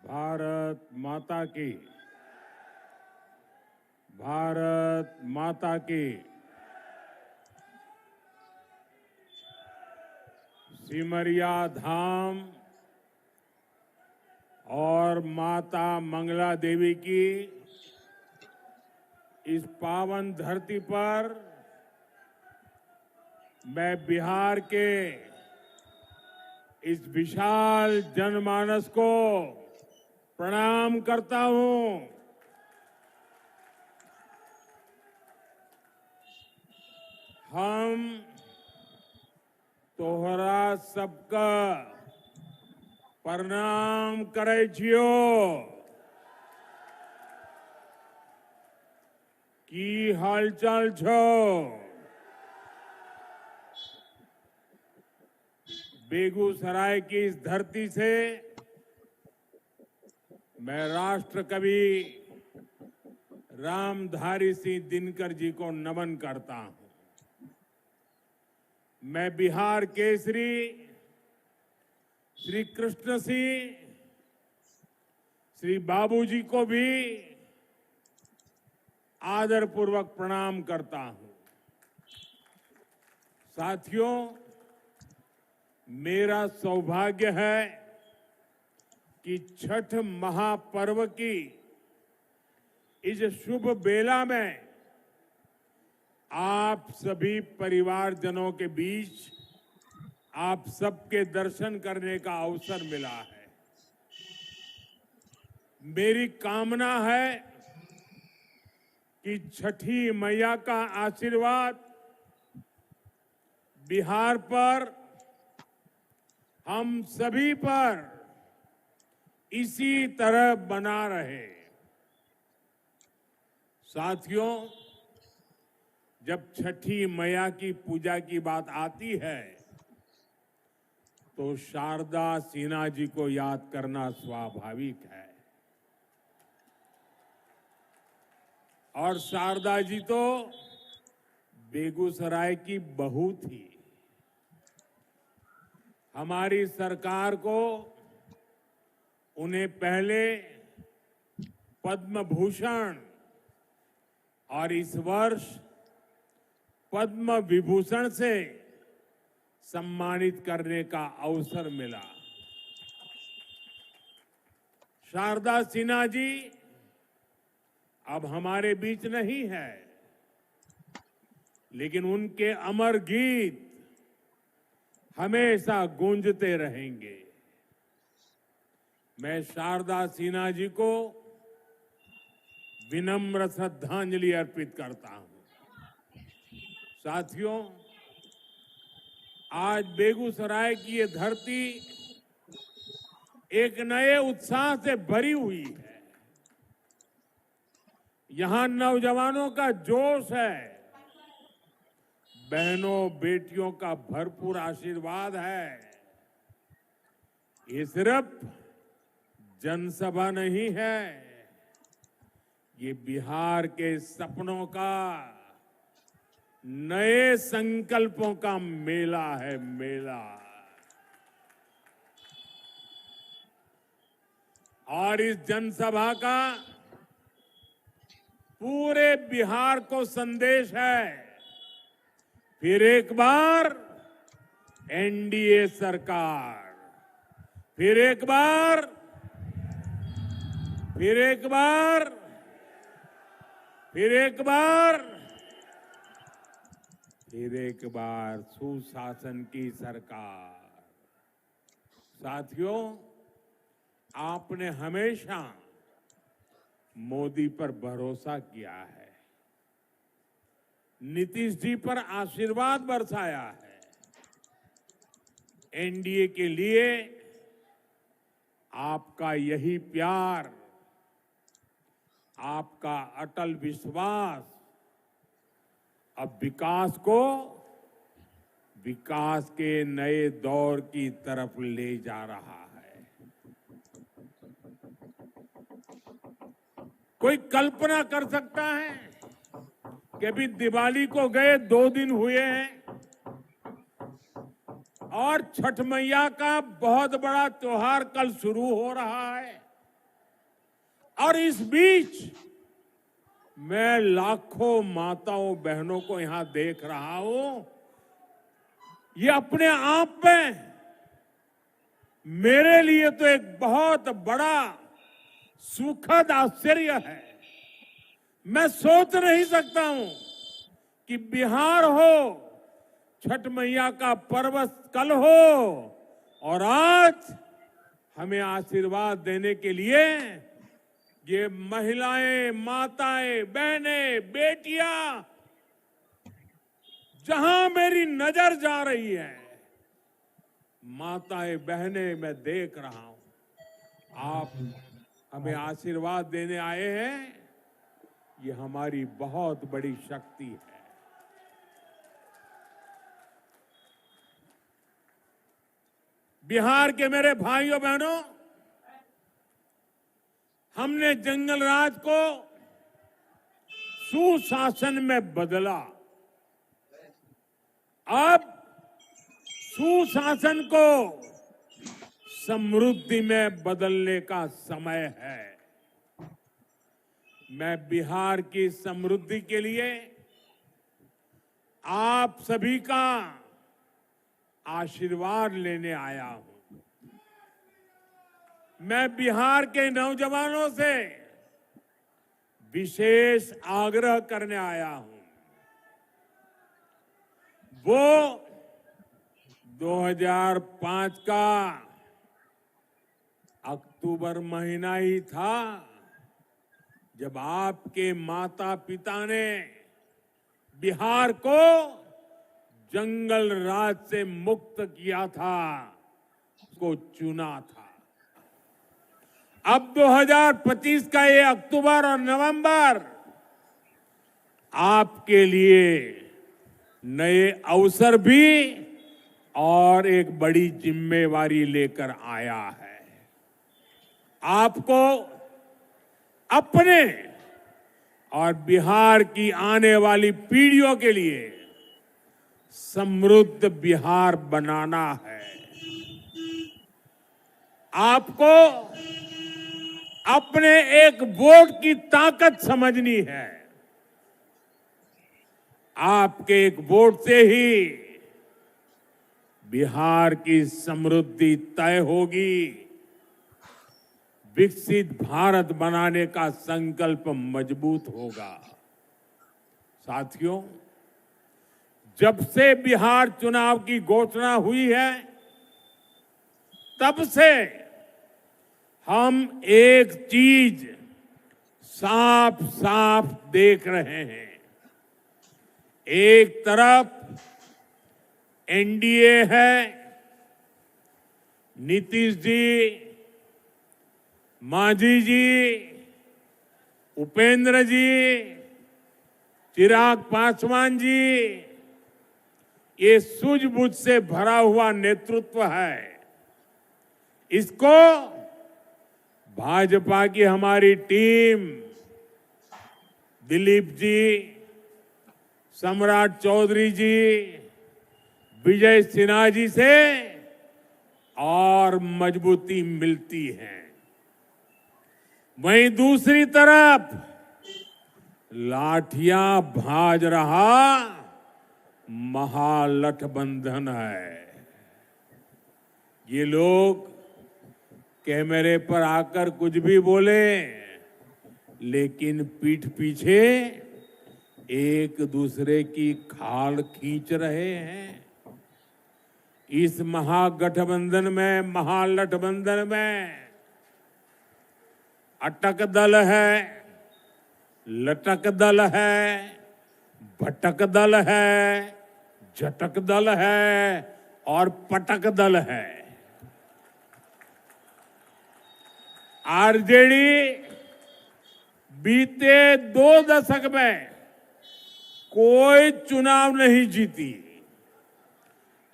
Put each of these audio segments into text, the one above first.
भारत माता की। भारत माता की। सिमरिया धाम और माता मंगला देवी की इस पावन धरती पर मैं बिहार के इस विशाल जनमानस को प्रणाम करता हूं। हम तोहरा सबका प्रणाम करे छियो। की हालचाल छो? बेगूसराय की इस धरती से मैं राष्ट्र कवि रामधारी सिंह दिनकर जी को नमन करता हूं। मैं बिहार केसरी श्री कृष्ण सिंह श्री बाबूजी को भी आदरपूर्वक प्रणाम करता हूं। साथियों, मेरा सौभाग्य है कि छठ महापर्व की इस शुभ बेला में आप सभी परिवारजनों के बीच आप सबके दर्शन करने का अवसर मिला है। मेरी कामना है कि छठी मैया का आशीर्वाद बिहार पर, हम सभी पर इसी तरह बना रहे। साथियों, जब छठी मैया की पूजा की बात आती है तो शारदा सिन्हा जी को याद करना स्वाभाविक है। और शारदा जी तो बेगूसराय की बहू थी। हमारी सरकार को उन्हें पहले पद्म भूषण और इस वर्ष पद्म विभूषण से सम्मानित करने का अवसर मिला। शारदा सिन्हा जी अब हमारे बीच नहीं है, लेकिन उनके अमर गीत हमेशा गूंजते रहेंगे। मैं शारदा सिन्हा जी को विनम्र श्रद्धांजलि अर्पित करता हूं। साथियों, आज बेगूसराय की ये धरती एक नए उत्साह से भरी हुई है। यहां नौजवानों का जोश है, बहनों बेटियों का भरपूर आशीर्वाद है। ये सिर्फ जनसभा नहीं है, ये बिहार के सपनों का, नए संकल्पों का मेला है, मेला। और इस जनसभा का पूरे बिहार को संदेश है, फिर एक बार एनडीए सरकार, फिर एक बार, फिर एक बार, फिर एक बार, फिर एक बार सुशासन की सरकार। साथियों, आपने हमेशा मोदी पर भरोसा किया है, नीतीश जी पर आशीर्वाद बरसाया है। एनडीए के लिए आपका यही प्यार, आपका अटल विश्वास अब विकास के नए दौर की तरफ ले जा रहा है। कोई कल्पना कर सकता है कि अभी दिवाली को गए 2 दिन हुए हैं और छठ मैया का बहुत बड़ा त्योहार कल शुरू हो रहा है। और इस बीच मैं लाखों माताओं बहनों को यहां देख रहा हूं। ये अपने आप में मेरे लिए तो एक बहुत बड़ा सुखद आश्चर्य है। मैं सोच नहीं सकता हूं कि बिहार हो, छठ मैया का पर्व कल हो और आज हमें आशीर्वाद देने के लिए ये महिलाएं, माताएं, बहनें, बेटियां, जहां मेरी नजर जा रही है, माताएं, बहनें मैं देख रहा हूं। आप हमें आशीर्वाद देने आए हैं, ये हमारी बहुत बड़ी शक्ति है। बिहार के मेरे भाइयों बहनों, हमने जंगल राज को सुशासन में बदला। अब सुशासन को समृद्धि में बदलने का समय है। मैं बिहार की समृद्धि के लिए आप सभी का आशीर्वाद लेने आया हूं। मैं बिहार के नौजवानों से विशेष आग्रह करने आया हूं। वो 2005 का अक्टूबर महीना ही था जब आपके माता पिता ने बिहार को जंगल राज से मुक्त किया था, को चुना था। अब 2025 का ये अक्टूबर और नवंबर आपके लिए नए अवसर भी और एक बड़ी जिम्मेवारी लेकर आया है। आपको अपने और बिहार की आने वाली पीढ़ियों के लिए समृद्ध बिहार बनाना है। आपको अपने एक वोट की ताकत समझनी है। आपके एक वोट से ही बिहार की समृद्धि तय होगी। विकसित भारत बनाने का संकल्प मजबूत होगा। साथियों, जब से बिहार चुनाव की घोषणा हुई है, तब से हम एक चीज साफ साफ देख रहे हैं। एक तरफ एनडीए है, नीतीश जी, मांझी जी, उपेंद्र जी, चिराग पासवान जी, ये सूझबूझ से भरा हुआ नेतृत्व है। इसको भाजपा की हमारी टीम, दिलीप जी, सम्राट चौधरी जी, विजय सिन्हा जी से और मजबूती मिलती है। वहीं दूसरी तरफ लाठियां भाज रहा महागठबंधन है। ये लोग कैमरे पर आकर कुछ भी बोले, लेकिन पीठ पीछे एक दूसरे की खाल खींच रहे हैं। इस महागठबंधन में अटक दल है, लटक दल है, भटक दल है, झटक दल है और पटक दल है। आरजेडी बीते 2 दशक में कोई चुनाव नहीं जीती,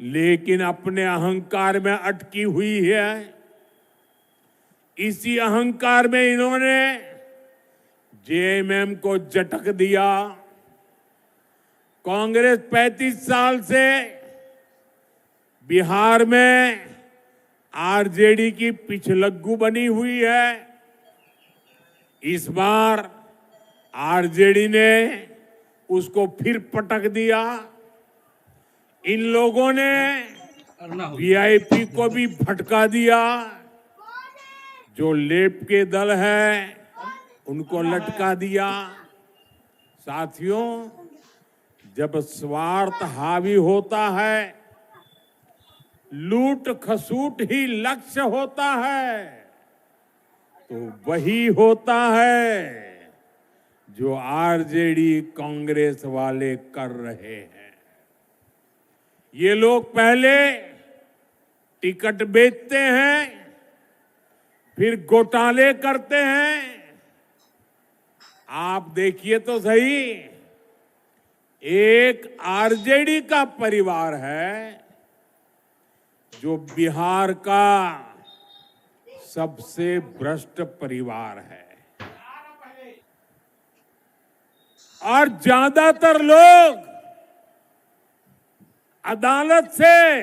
लेकिन अपने अहंकार में अटकी हुई है। इसी अहंकार में इन्होंने जेएमएम को झटक दिया। कांग्रेस 35 साल से बिहार में आरजेडी की पिछलग्गू बनी हुई है। इस बार आरजेडी ने उसको फिर पटक दिया। इन लोगों ने वीआईपी को भी भटका दिया। जो लेफ्ट के दल है उनको लटका दिया। साथियों, जब स्वार्थ हावी होता है, लूट खसूट ही लक्ष्य होता है, तो वही होता है जो आरजेडी कांग्रेस वाले कर रहे हैं। ये लोग पहले टिकट बेचते हैं, फिर घोटाले करते हैं। आप देखिए तो सही, एक आरजेडी का परिवार है जो बिहार का सबसे भ्रष्ट परिवार है, और ज्यादातर लोग अदालत से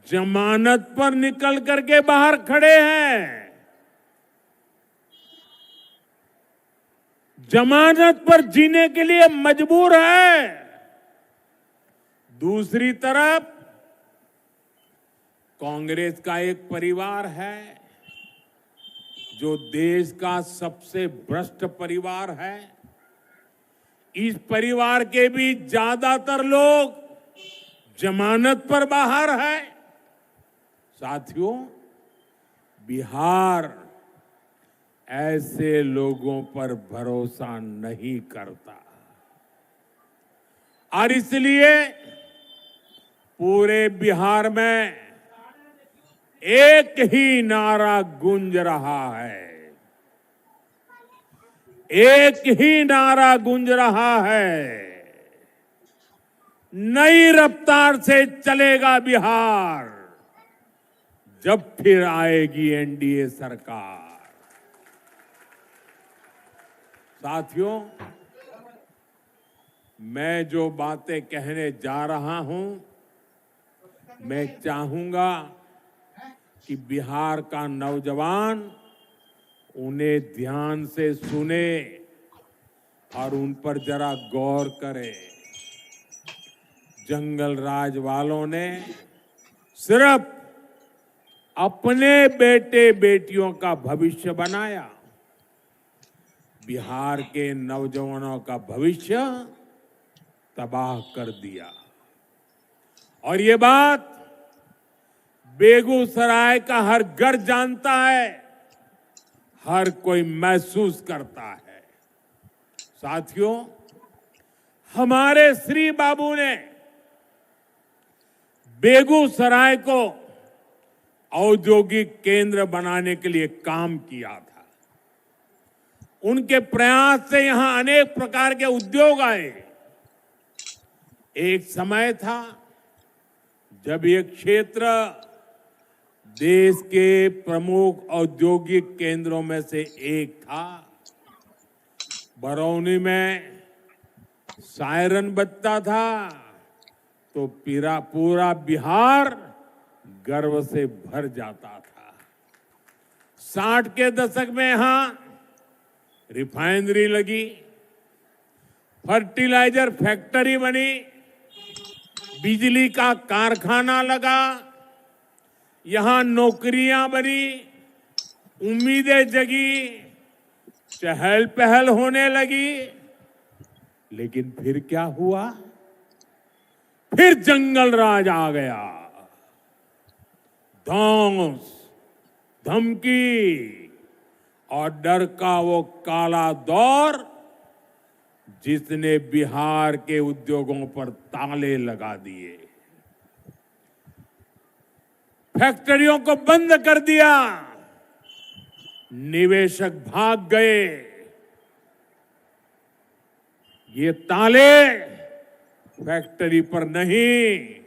जमानत पर निकल करके बाहर खड़े हैं। जमानत पर जीने के लिए मजबूर है। दूसरी तरफ कांग्रेस का एक परिवार है जो देश का सबसे भ्रष्ट परिवार है। इस परिवार के भी ज्यादातर लोग जमानत पर बाहर है। साथियों, बिहार ऐसे लोगों पर भरोसा नहीं करता, और इसलिए पूरे बिहार में एक ही नारा गूंज रहा है, एक ही नारा गूंज रहा है, नई रफ्तार से चलेगा बिहार जब फिर आएगी एनडीए सरकार। साथियों, मैं जो बातें कहने जा रहा हूं, मैं चाहूंगा कि बिहार का नौजवान उन्हें ध्यान से सुने और उन पर जरा गौर करे। जंगल राज वालों ने सिर्फ अपने बेटे बेटियों का भविष्य बनाया, बिहार के नौजवानों का भविष्य तबाह कर दिया। और ये बात बेगूसराय का हर घर जानता है, हर कोई महसूस करता है। साथियों, हमारे श्री बाबू ने बेगूसराय को औद्योगिक केंद्र बनाने के लिए काम किया था। उनके प्रयास से यहां अनेक प्रकार के उद्योग आए। एक समय था जब ये क्षेत्र देश के प्रमुख औद्योगिक केंद्रों में से एक था। बरौनी में सायरन बजता था तो पूरा बिहार गर्व से भर जाता था। 60 के दशक में यहां रिफाइनरी लगी, फर्टिलाइजर फैक्ट्री बनी, बिजली का कारखाना लगा, यहां नौकरियां बनी, उम्मीदें जगी, चहल पहल होने लगी। लेकिन फिर क्या हुआ? फिर जंगल राज आ गया। धौंस, धमकी और डर का वो काला दौर जिसने बिहार के उद्योगों पर ताले लगा दिए, फैक्ट्रियों को बंद कर दिया, निवेशक भाग गए। ये ताले फैक्ट्री पर नहीं,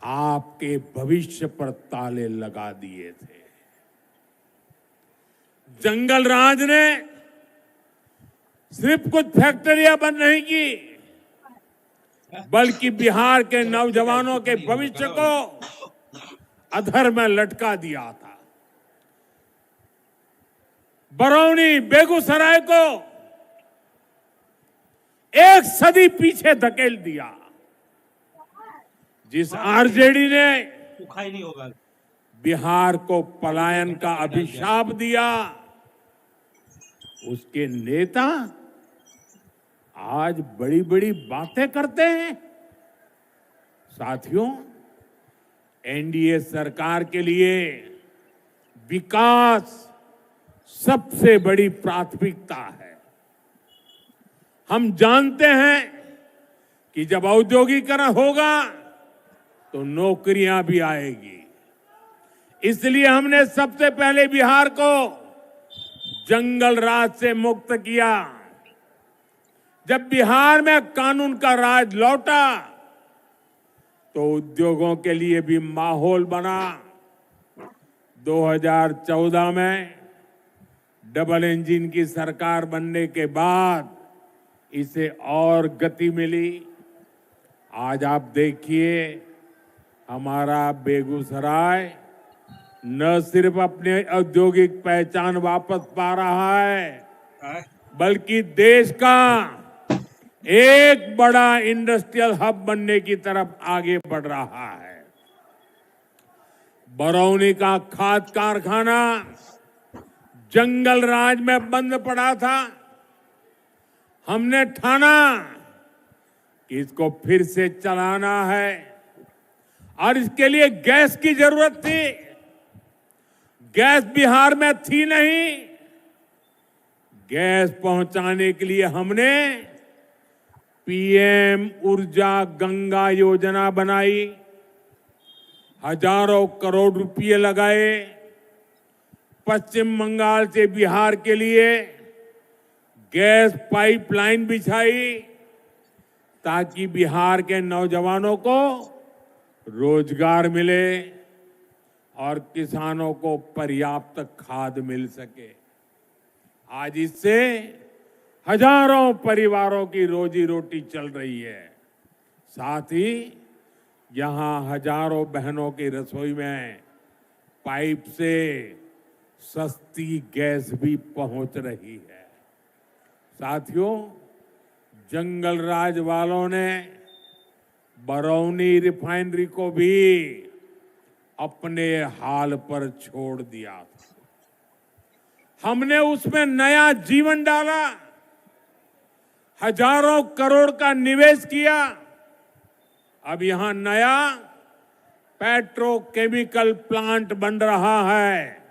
आपके भविष्य पर ताले लगा दिए थे। जंगल राज ने सिर्फ कुछ फैक्ट्रियां बंद नहीं की, बल्कि बिहार के नौजवानों के भविष्य को अधर में लटका दिया था। बरौनी, बेगूसराय को एक सदी पीछे धकेल दिया। जिस आरजेडी ने सुखाई नहीं होगा। बिहार को पलायन का अभिशाप दिया, उसके नेता आज बड़ी बड़ी बातें करते हैं। साथियों, एनडीए सरकार के लिए विकास सबसे बड़ी प्राथमिकता है। हम जानते हैं कि जब औद्योगिकरण होगा तो नौकरियां भी आएगी। इसलिए हमने सबसे पहले बिहार को जंगल राज से मुक्त किया। जब बिहार में कानून का राज लौटा तो उद्योगों के लिए भी माहौल बना। 2014 में डबल इंजन की सरकार बनने के बाद इसे और गति मिली। आज आप देखिए, हमारा बेगूसराय न सिर्फ अपने औद्योगिक पहचान वापस पा रहा है, बल्कि देश का एक बड़ा इंडस्ट्रियल हब बनने की तरफ आगे बढ़ रहा है। बरौनी का खाद कारखाना जंगल राज में बंद पड़ा था। हमने ठाना कि इसको फिर से चलाना है और इसके लिए गैस की जरूरत थी। गैस बिहार में थी नहीं। गैस पहुंचाने के लिए हमने पीएम ऊर्जा गंगा योजना बनाई। हजारों करोड़ रुपए लगाए। पश्चिम बंगाल से बिहार के लिए गैस पाइपलाइन बिछाई ताकि बिहार के नौजवानों को रोजगार मिले और किसानों को पर्याप्त खाद मिल सके। आज इससे हजारों परिवारों की रोजी रोटी चल रही है। साथ ही यहां हजारों बहनों की रसोई में पाइप से सस्ती गैस भी पहुंच रही है। साथियों, जंगल राज वालों ने बरौनी रिफाइनरी को भी अपने हाल पर छोड़ दिया था। हमने उसमें नया जीवन डाला। हजारों करोड़ का निवेश किया। अब यहां नया पेट्रोकेमिकल प्लांट बन रहा है।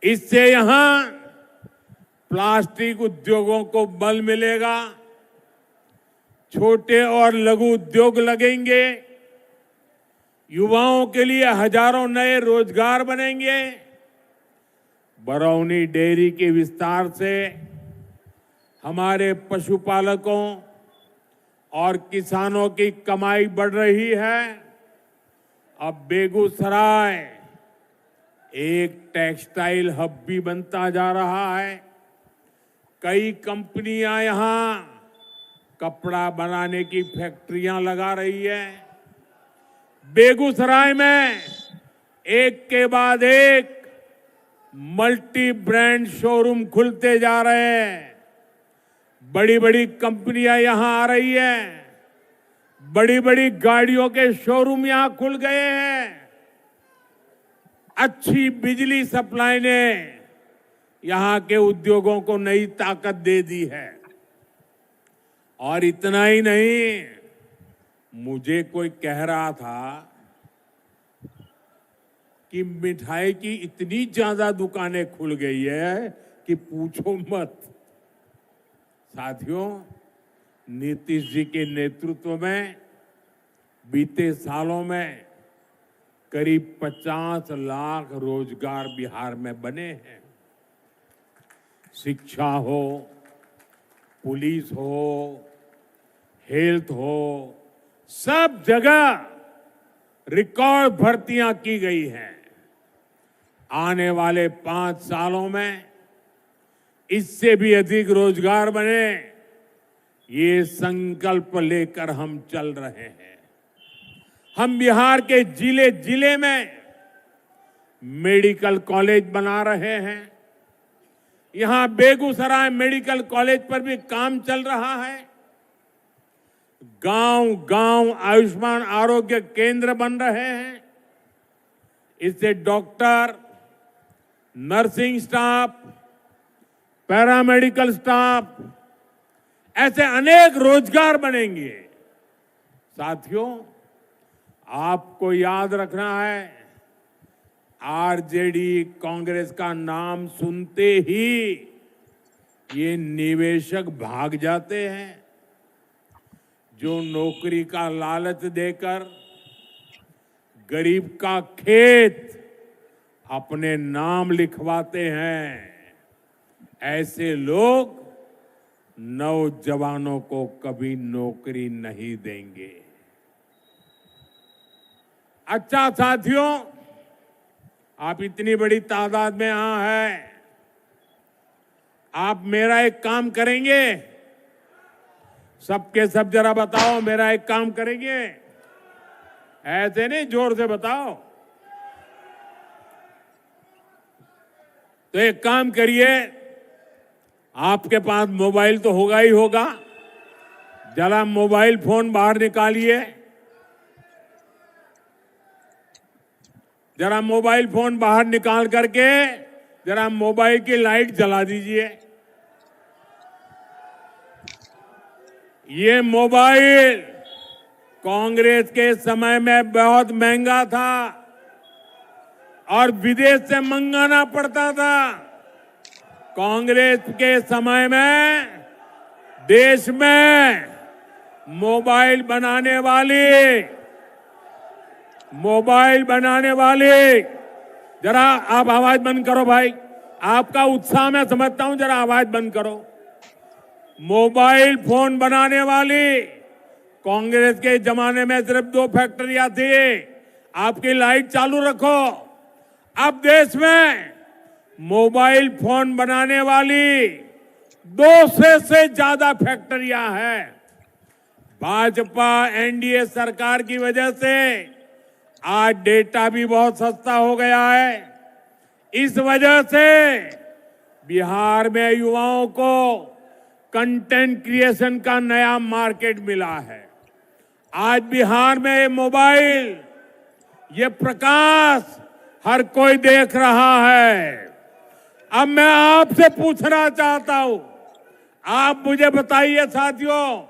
इससे यहां प्लास्टिक उद्योगों को बल मिलेगा। छोटे और लघु उद्योग लगेंगे। युवाओं के लिए हजारों नए रोजगार बनेंगे। बरौनी डेयरी के विस्तार से हमारे पशुपालकों और किसानों की कमाई बढ़ रही है। अब बेगूसराय एक टेक्सटाइल हब भी बनता जा रहा है। कई कंपनियां यहां कपड़ा बनाने की फैक्ट्रियां लगा रही है। बेगूसराय में एक के बाद एक मल्टी ब्रांड शोरूम खुलते जा रहे हैं। बड़ी बड़ी कंपनियां यहां आ रही है। बड़ी बड़ी गाड़ियों के शोरूम यहां खुल गए हैं। अच्छी बिजली सप्लाई ने यहां के उद्योगों को नई ताकत दे दी है। और इतना ही नहीं, मुझे कोई कह रहा था कि मिठाई की इतनी ज्यादा दुकानें खुल गई है कि पूछो मत। साथियों, नीतीश जी के नेतृत्व में बीते सालों में करीब 50 लाख रोजगार बिहार में बने हैं। शिक्षा हो, पुलिस हो, हेल्थ हो, सब जगह रिकॉर्ड भर्तियां की गई हैं। आने वाले 5 सालों में इससे भी अधिक रोजगार बने, ये संकल्प लेकर हम चल रहे हैं। हम बिहार के जिले जिले में मेडिकल कॉलेज बना रहे हैं। यहां बेगूसराय मेडिकल कॉलेज पर भी काम चल रहा है। गांव गांव आयुष्मान आरोग्य केंद्र बन रहे हैं। इससे doctor, nursing staff, paramedical staff, ऐसे अनेक रोजगार बनेंगे। साथियों, आपको याद रखना है, आरजेडी कांग्रेस का नाम सुनते ही ये निवेशक भाग जाते हैं, जो नौकरी का लालच देकर गरीब का खेत अपने नाम लिखवाते हैं। ऐसे लोग नौजवानों को कभी नौकरी नहीं देंगे। अच्छा साथियों, आप इतनी बड़ी तादाद में यहां हैं, आप मेरा एक काम करेंगे? सबके सब जरा बताओ, मेरा एक काम करेंगे? ऐसे नहीं, जोर से बताओ। तो एक काम करिए, आपके पास मोबाइल तो होगा ही होगा, जरा मोबाइल फोन बाहर निकालिए। जरा मोबाइल फोन बाहर निकाल करके जरा मोबाइल की लाइट जला दीजिए। ये मोबाइल कांग्रेस के समय में बहुत महंगा था और विदेश से मंगाना पड़ता था। कांग्रेस के समय में देश में मोबाइल बनाने वाली, जरा आप आवाज बंद करो भाई, आपका उत्साह मैं समझता हूं, जरा आवाज बंद करो। मोबाइल फोन बनाने वाली कांग्रेस के जमाने में सिर्फ 2 फैक्ट्रियां थी। आपकी लाइट चालू रखो। अब देश में मोबाइल फोन बनाने वाली 200 से ज्यादा फैक्ट्रियां हैं। भाजपा एनडीए सरकार की वजह से आज डेटा भी बहुत सस्ता हो गया है। इस वजह से बिहार में युवाओं को कंटेंट क्रिएशन का नया मार्केट मिला है। आज बिहार में ये मोबाइल, ये प्रकाश हर कोई देख रहा है। अब मैं आपसे पूछना चाहता हूं, आप मुझे बताइए साथियों,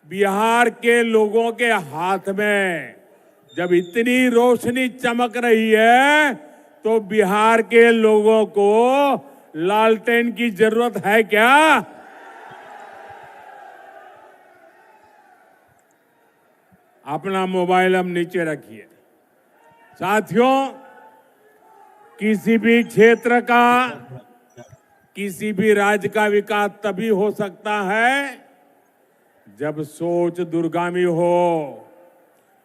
बिहार के लोगों के हाथ में जब इतनी रोशनी चमक रही है तो बिहार के लोगों को लालटेन की जरूरत है क्या? अपना मोबाइल हम नीचे रखिए। साथियों, किसी भी क्षेत्र का, किसी भी राज्य का विकास तभी हो सकता है जब सोच दूरगामी हो,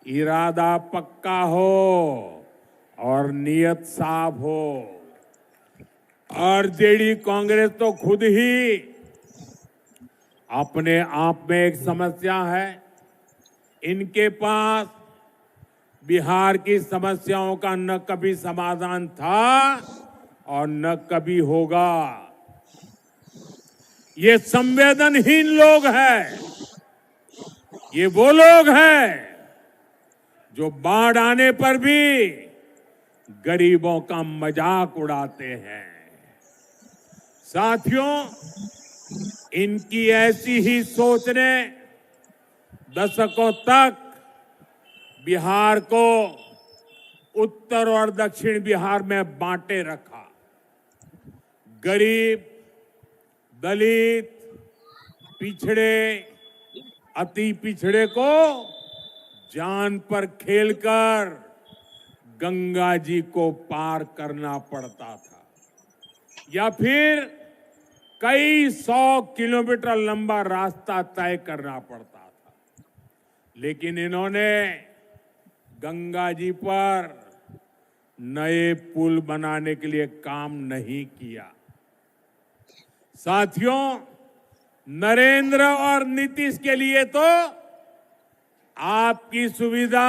इरादा पक्का हो और नियत साफ हो। आरजेडी कांग्रेस तो खुद ही अपने आप में एक समस्या है। इनके पास बिहार की समस्याओं का न कभी समाधान था और न कभी होगा। ये संवेदनहीन लोग हैं। ये वो लोग हैं जो बाढ़ आने पर भी गरीबों का मजाक उड़ाते हैं। साथियों, इनकी ऐसी ही सोच ने दशकों तक बिहार को उत्तर और दक्षिण बिहार में बांटे रखा। गरीब, दलित, पिछड़े, अति पिछड़े को जान पर खेलकर गंगा जी को पार करना पड़ता था या फिर कई 100 किलोमीटर लंबा रास्ता तय करना पड़ता था। लेकिन इन्होंने गंगा जी पर नए पुल बनाने के लिए काम नहीं किया। साथियों, नरेंद्र और नीतीश के लिए तो आपकी सुविधा,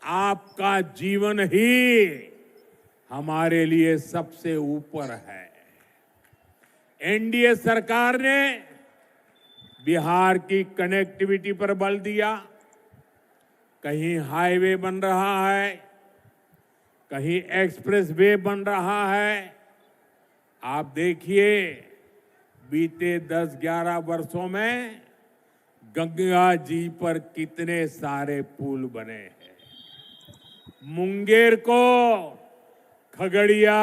आपका जीवन ही हमारे लिए सबसे ऊपर है। एनडीए सरकार ने बिहार की कनेक्टिविटी पर बल दिया। कहीं हाईवे बन रहा है, कहीं एक्सप्रेस वे बन रहा है। आप देखिए, बीते 10-11 वर्षों में गंगा जी पर कितने सारे पुल बने हैं। मुंगेर को खगड़िया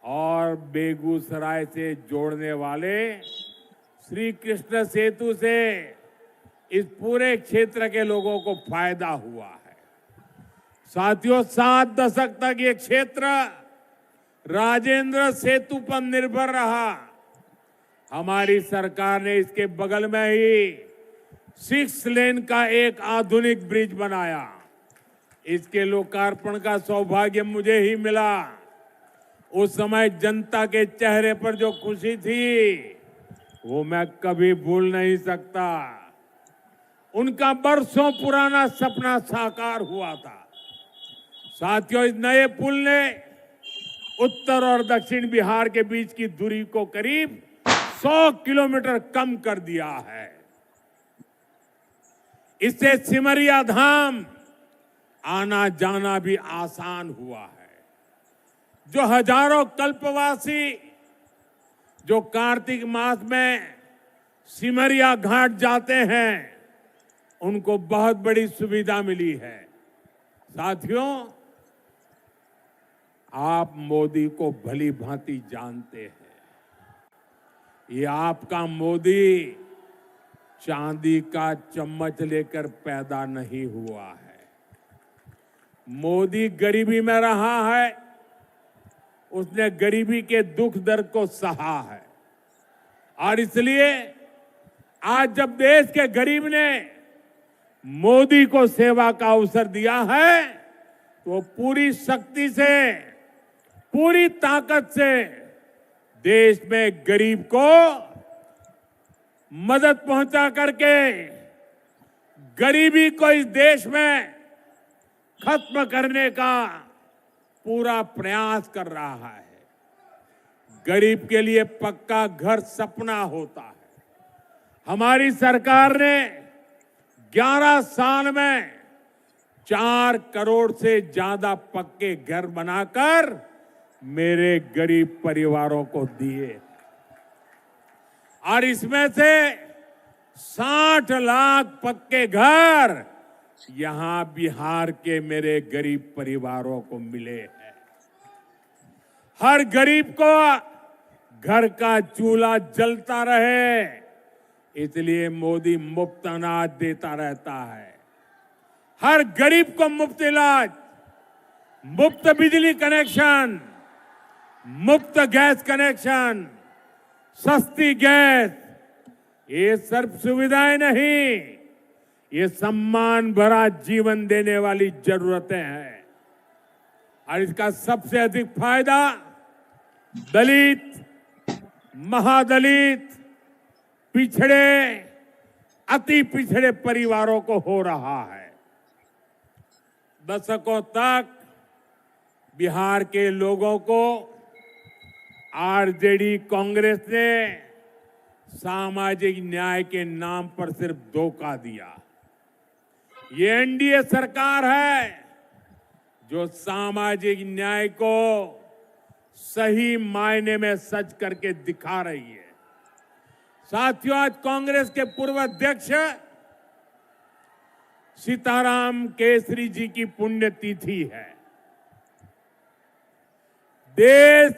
और बेगूसराय से जोड़ने वाले श्री कृष्ण सेतु से इस पूरे क्षेत्र के लोगों को फायदा हुआ है। साथियों, 7 दशक तक ये क्षेत्र राजेंद्र सेतु पर निर्भर रहा। हमारी सरकार ने इसके बगल में ही 6 लेन का एक आधुनिक ब्रिज बनाया। इसके लोकार्पण का सौभाग्य मुझे ही मिला। उस समय जनता के चेहरे पर जो खुशी थी, वो मैं कभी भूल नहीं सकता। उनका बरसों पुराना सपना साकार हुआ था। साथियों, इस नए पुल ने उत्तर और दक्षिण बिहार के बीच की दूरी को करीब 100 किलोमीटर कम कर दिया है। इससे सिमरिया धाम आना जाना भी आसान हुआ है। जो हजारों कल्पवासी जो कार्तिक मास में सिमरिया घाट जाते हैं, उनको बहुत बड़ी सुविधा मिली है। साथियों, आप मोदी को भली भांति जानते हैं। ये आपका मोदी चांदी का चम्मच लेकर पैदा नहीं हुआ है। मोदी गरीबी में रहा है। उसने गरीबी के दुख दर्द को सहा है। और इसलिए आज जब देश के गरीब ने मोदी को सेवा का अवसर दिया है, तो पूरी शक्ति से, पूरी ताकत से देश में गरीब को मदद पहुंचा करके गरीबी को इस देश में खत्म करने का पूरा प्रयास कर रहा है। गरीब के लिए पक्का घर सपना होता है। हमारी सरकार ने 11 साल में 4 करोड़ से ज्यादा पक्के घर बनाकर मेरे गरीब परिवारों को दिए। और इसमें से 60 लाख पक्के घर यहां बिहार के मेरे गरीब परिवारों को मिले हैं। हर गरीब को घर का चूल्हा जलता रहे, इसलिए मोदी मुफ्त अनाज देता रहता है। हर गरीब को मुफ्त इलाज, मुफ्त बिजली कनेक्शन, मुफ्त गैस कनेक्शन, सस्ती गैस, ये सब सुविधाएं नहीं, ये सम्मान भरा जीवन देने वाली जरूरतें हैं। और इसका सबसे अधिक फायदा दलित, महादलित, पिछड़े, अति पिछड़े परिवारों को हो रहा है। दशकों तक बिहार के लोगों को आरजेडी कांग्रेस ने सामाजिक न्याय के नाम पर सिर्फ धोखा दिया। ये एनडीए सरकार है जो सामाजिक न्याय को सही मायने में सच करके दिखा रही है। साथियों, आज कांग्रेस के पूर्व अध्यक्ष सीताराम केसरी जी की पुण्यतिथि है। देश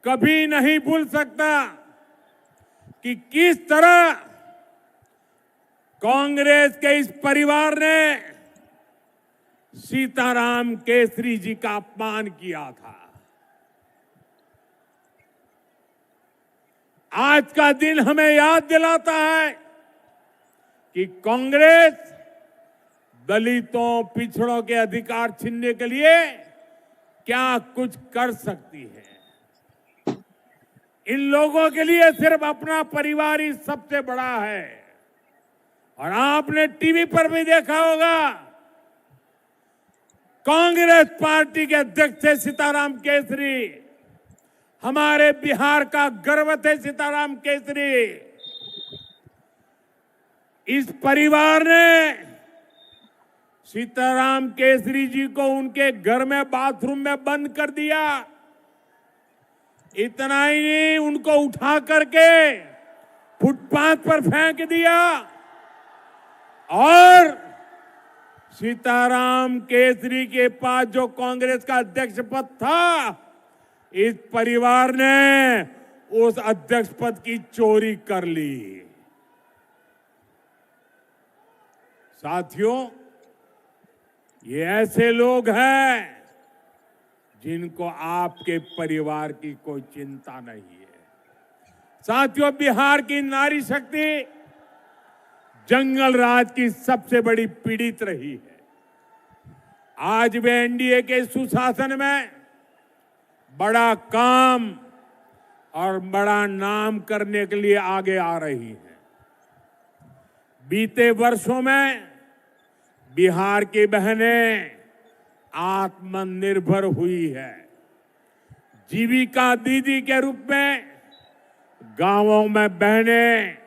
कभी नहीं भूल सकता कि किस तरह कांग्रेस के इस परिवार ने सीताराम केसरी जी का अपमान किया था। आज का दिन हमें याद दिलाता है कि कांग्रेस दलितों, पिछड़ों के अधिकार छीनने के लिए क्या कुछ कर सकती है। इन लोगों के लिए सिर्फ अपना परिवार ही सबसे बड़ा है। और आपने टीवी पर भी देखा होगा, कांग्रेस पार्टी के अध्यक्ष सीताराम केसरी हमारे बिहार का गर्व थे सीताराम केसरी। इस परिवार ने सीताराम केसरी जी को उनके घर में बाथरूम में बंद कर दिया। इतना ही नहीं, उनको उठा करके फुटपाथ पर फेंक दिया और सीताराम केसरी के पास जो कांग्रेस का अध्यक्ष पद था, इस परिवार ने उस अध्यक्ष पद की चोरी कर ली। साथियों, ये ऐसे लोग हैं जिनको आपके परिवार की कोई चिंता नहीं है। साथियों, बिहार की नारी शक्ति जंगल राज की सबसे बड़ी पीड़ित रही है। आज वे एनडीए के सुशासन में बड़ा काम और बड़ा नाम करने के लिए आगे आ रही है। बीते वर्षों में बिहार की बहनें आत्मनिर्भर हुई है। जीविका दीदी के रूप में गांवों में बहनें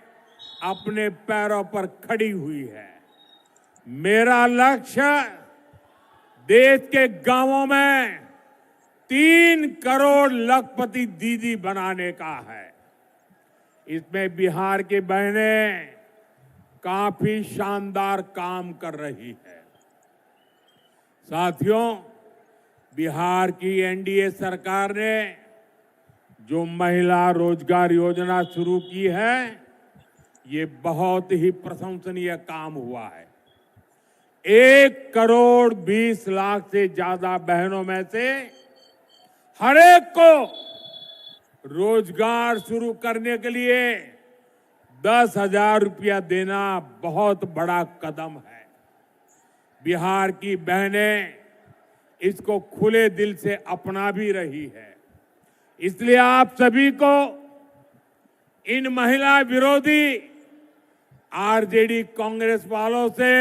अपने पैरों पर खड़ी हुई है। मेरा लक्ष्य देश के गांवों में 3 करोड़ लखपति दीदी बनाने का है। इसमें बिहार की बहनें काफी शानदार काम कर रही है। साथियों, बिहार की एनडीए सरकार ने जो महिला रोजगार योजना शुरू की है, ये बहुत ही प्रशंसनीय काम हुआ है। 1 करोड़ 20 लाख से ज्यादा बहनों में से हर एक को रोजगार शुरू करने के लिए 10,000 रुपया देना बहुत बड़ा कदम है। बिहार की बहनें इसको खुले दिल से अपना भी रही है। इसलिए आप सभी को इन महिला विरोधी आरजेडी कांग्रेस वालों से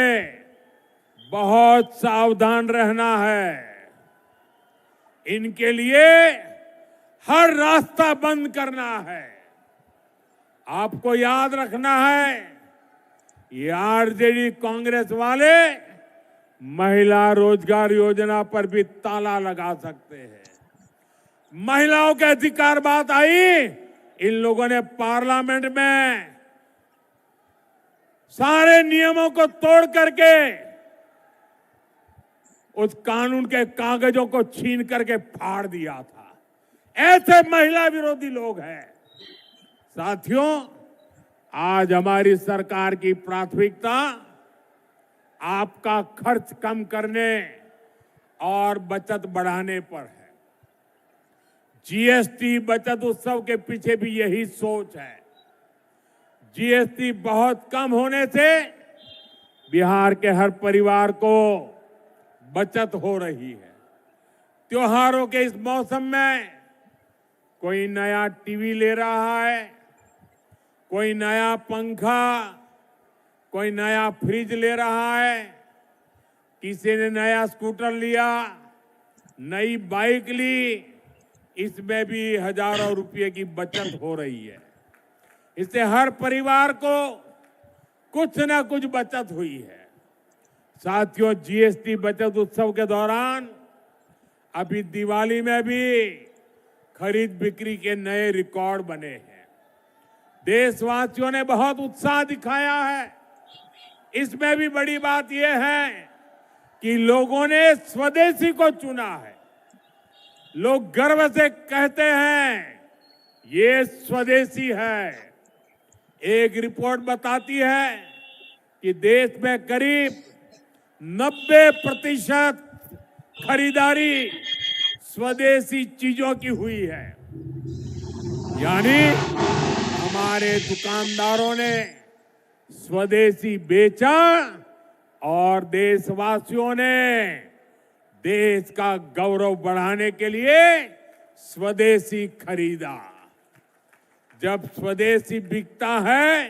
बहुत सावधान रहना है। इनके लिए हर रास्ता बंद करना है। आपको याद रखना है, ये आरजेडी कांग्रेस वाले महिला रोजगार योजना पर भी ताला लगा सकते हैं। महिलाओं के अधिकार बात आई, इन लोगों ने पार्लियामेंट में सारे नियमों को तोड़ करके उस कानून के कागजों को छीन करके फाड़ दिया था। ऐसे महिला विरोधी लोग हैं। साथियों, आज हमारी सरकार की प्राथमिकता आपका खर्च कम करने और बचत बढ़ाने पर है। जीएसटी बचत उत्सव के पीछे भी यही सोच है। जीएसटी बहुत कम होने से बिहार के हर परिवार को बचत हो रही है। त्योहारों के इस मौसम में कोई नया टीवी ले रहा है, कोई नया पंखा, कोई नया फ्रिज ले रहा है, किसी ने नया स्कूटर लिया, नई बाइक ली। इसमें भी हजारों रुपए की बचत हो रही है। इससे हर परिवार को कुछ ना कुछ बचत हुई है। साथियों, जीएसटी बचत उत्सव के दौरान अभी दिवाली में भी खरीद बिक्री के नए रिकॉर्ड बने हैं। देशवासियों ने बहुत उत्साह दिखाया है। इसमें भी बड़ी बात यह है कि लोगों ने स्वदेशी को चुना है। लोग गर्व से कहते हैं ये स्वदेशी है। एक रिपोर्ट बताती है कि देश में करीब 90% खरीदारी स्वदेशी चीजों की हुई है। यानी हमारे दुकानदारों ने स्वदेशी बेचा और देशवासियों ने देश का गौरव बढ़ाने के लिए स्वदेशी खरीदा। जब स्वदेशी बिकता है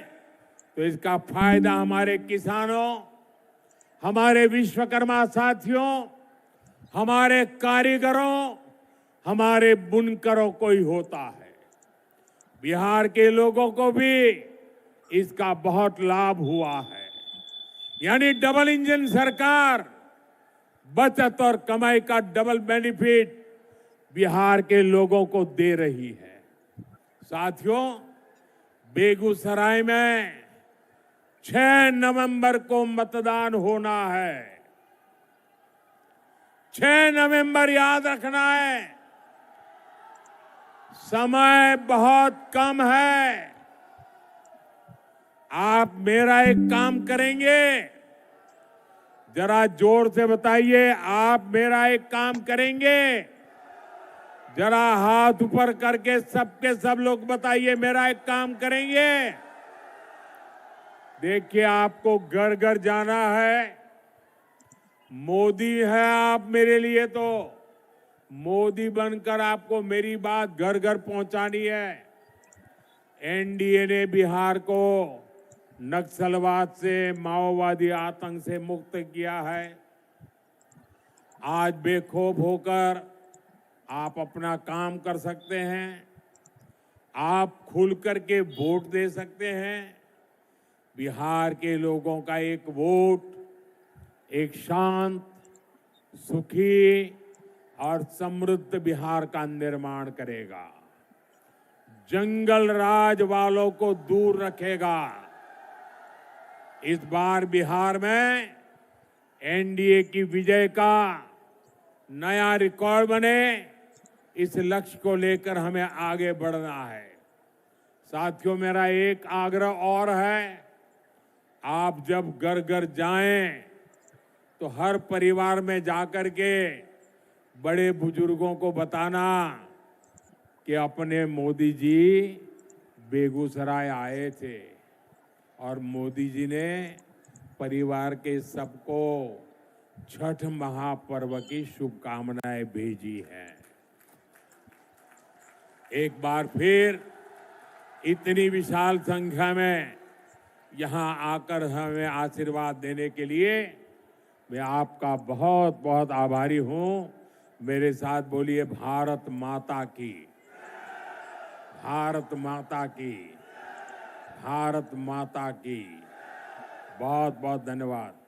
तो इसका फायदा हमारे किसानों, हमारे विश्वकर्मा साथियों, हमारे कारीगरों, हमारे बुनकरों को ही होता है। बिहार के लोगों को भी इसका बहुत लाभ हुआ है। यानी डबल इंजन सरकार, बचत और कमाई का डबल बेनिफिट बिहार के लोगों को दे रही है। साथियों, बेगूसराय में 6 नवंबर को मतदान होना है। 6 नवंबर याद रखना है। समय बहुत कम है। आप मेरा एक काम करेंगे, जरा जोर से बताइए, आप मेरा एक काम करेंगे? जरा हाथ ऊपर करके सबके सब लोग बताइए, मेरा एक काम करेंगे? देखिए, आपको घर घर जाना है। मोदी है आप मेरे लिए, तो मोदी बनकर आपको मेरी बात घर घर पहुंचानी है। एनडीए ने बिहार को नक्सलवाद से, माओवादी आतंक से मुक्त किया है। आज बेखौफ होकर आप अपना काम कर सकते हैं। आप खुल करके वोट दे सकते हैं। बिहार के लोगों का एक वोट एक शांत, सुखी और समृद्ध बिहार का निर्माण करेगा। जंगल राज वालों को दूर रखेगा। इस बार बिहार में एनडीए की विजय का नया रिकॉर्ड बने, इस लक्ष्य को लेकर हमें आगे बढ़ना है। साथियों, मेरा एक आग्रह और है, आप जब घर घर जाएं तो हर परिवार में जाकर के बड़े बुजुर्गों को बताना कि अपने मोदी जी बेगूसराय आए थे और मोदी जी ने परिवार के सबको छठ महापर्व की शुभकामनाएं भेजी हैं। एक बार फिर इतनी विशाल संख्या में यहां आकर हमें आशीर्वाद देने के लिए मैं आपका बहुत बहुत आभारी हूं। मेरे साथ बोलिए, भारत माता की, भारत माता की, भारत माता की। बहुत बहुत धन्यवाद।